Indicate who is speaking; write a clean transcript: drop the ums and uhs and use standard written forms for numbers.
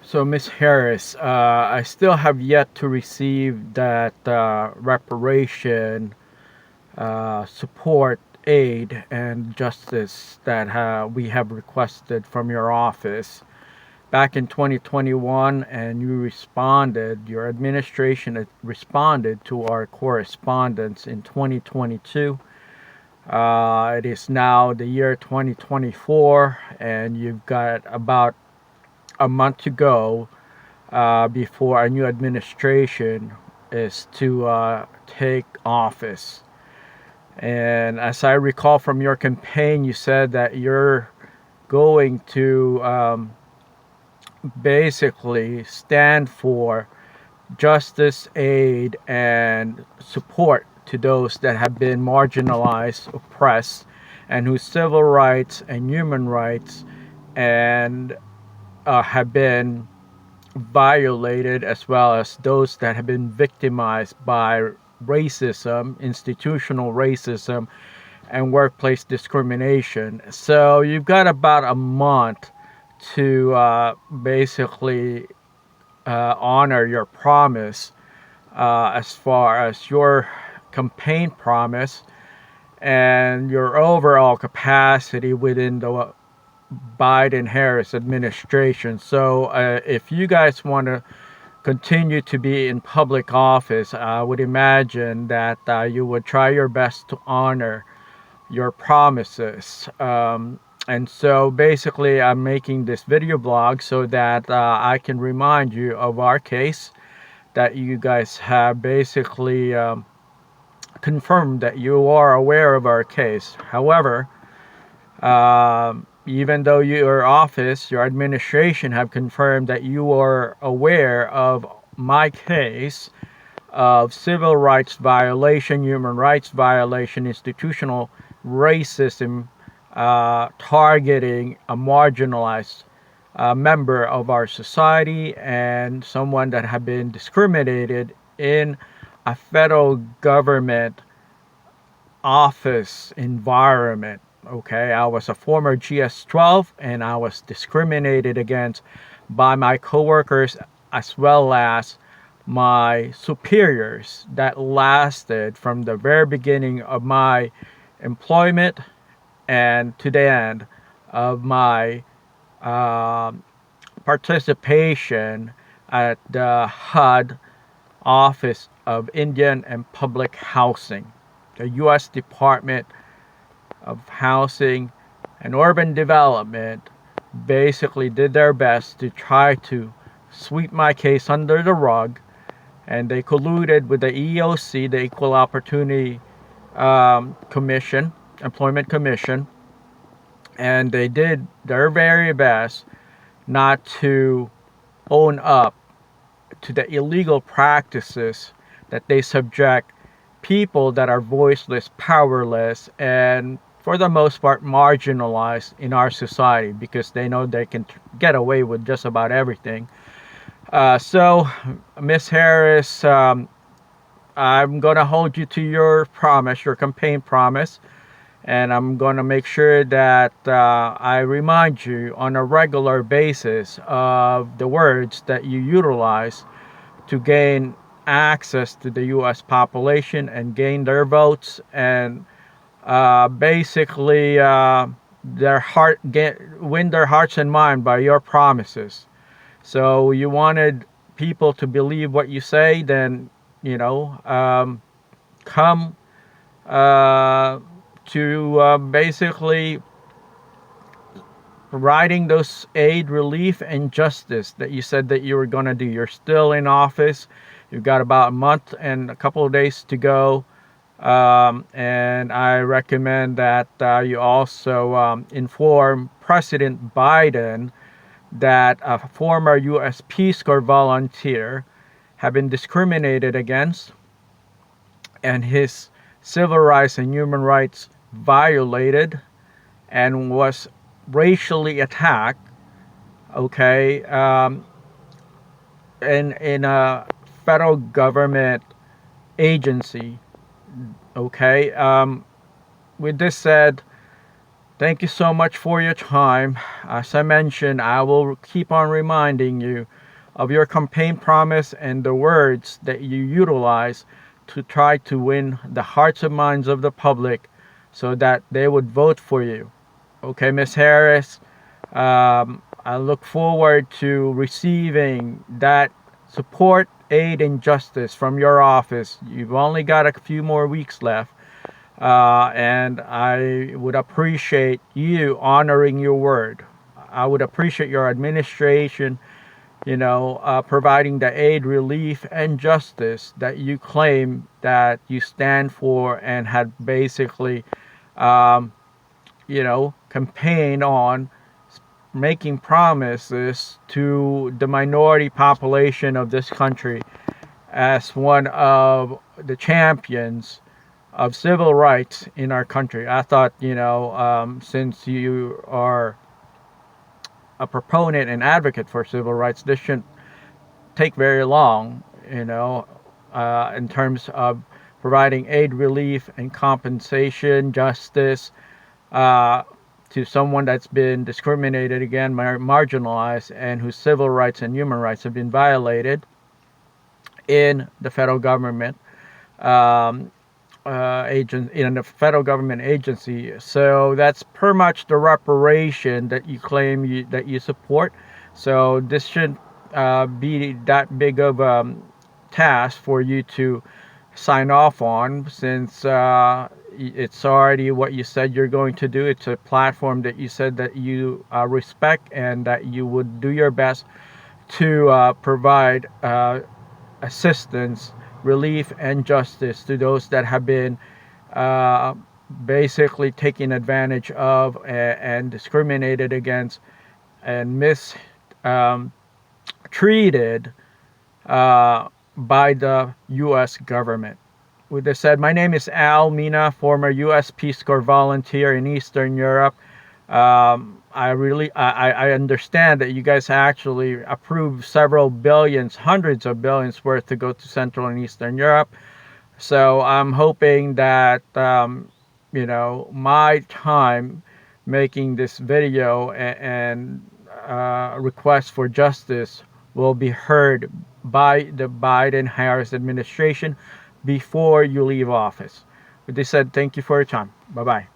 Speaker 1: So, Miss Harris, I still have yet to receive that reparation, support, aid, and justice that we have requested from your office back in 2021, and your administration responded to our correspondence in 2022. It is now the year 2024, and you've got about a month to go before our new administration is to take office. And as I recall from your campaign, you said that you're going to basically stand for justice, aid, and support to those that have been marginalized, oppressed, and whose civil rights and human rights and have been violated, as well as those that have been victimized by racism, institutional racism, and workplace discrimination. So you've got about a month to basically honor your promise as far as your campaign promise and your overall capacity within the Biden-Harris administration. So if you guys want to continue to be in public office, I would imagine that you would try your best to honor your promises. And so basically, I'm making this video blog so that I can remind you of our case, that you guys have basically confirmed that you are aware of our case. However, even though your office, your administration have confirmed that you are aware of my case of civil rights violation, human rights violation, institutional racism, targeting a marginalized member of our society and someone that have been discriminated in a federal government office environment. Okay, I was a former GS-12 and I was discriminated against by my coworkers as well as my superiors. That lasted from the very beginning of my employment and to the end of my participation at the HUD, Office of Indian and Public Housing, the U.S. Department of Housing and Urban Development. Basically did their best to try to sweep my case under the rug, and they colluded with the EOC, the Equal Opportunity Commission, Employment Commission, and they did their very best not to own up to the illegal practices that they subject people that are voiceless, powerless, and for the most part marginalized in our society, because they know they can get away with just about everything. So, Miss Harris, I'm going to hold you to your promise, your campaign promise, and I'm going to make sure that I remind you on a regular basis of the words that you utilize to gain access to the U.S. population and gain their votes, and basically win their hearts and mind by your promises. So you wanted people to believe what you say, then come to basically providing those aid, relief, and justice that you said that you were going to do. You're still in office. You've got about a month and a couple of days to go. And I recommend that you also inform President Biden that a former U.S. Peace Corps volunteer have been discriminated against and his civil rights and human rights violated and was racially attacked, okay, in a federal government agency, okay. With this said, Thank you so much for your time. As I mentioned, I will keep on reminding you of your campaign promise and the words that you utilize to try to win the hearts and minds of the public so that they would vote for you. Okay, Miss Harris, I look forward to receiving that support, aid, and justice from your office. You've only got a few more weeks left. And I would appreciate you honoring your word. I would appreciate your administration, providing the aid, relief, and justice that you claim that you stand for and had basically, campaigned on making promises to the minority population of this country as one of the champions of civil rights in our country. I thought, since you are a proponent and advocate for civil rights, this shouldn't take very long, in terms of providing aid, relief, and compensation, justice to someone that's been discriminated against, marginalized, and whose civil rights and human rights have been violated in the federal government. Agent in the federal government agency. So that's pretty much the reparation that you claim that you support. So this shouldn't be that big of a task for you to sign off on, since it's already what you said you're going to do. It's a platform that you said that you respect and that you would do your best to provide assistance, relief, and justice to those that have been basically taken advantage of and discriminated against and mistreated by the U.S. government. With this said, my name is Al Mina, former U.S. Peace Corps volunteer in Eastern Europe. I understand that you guys actually approved several billions, hundreds of billions worth to go to Central and Eastern Europe. So I'm hoping that, my time making this video and request for justice will be heard by the Biden-Harris administration before you leave office. With this said, thank you for your time. Bye-bye.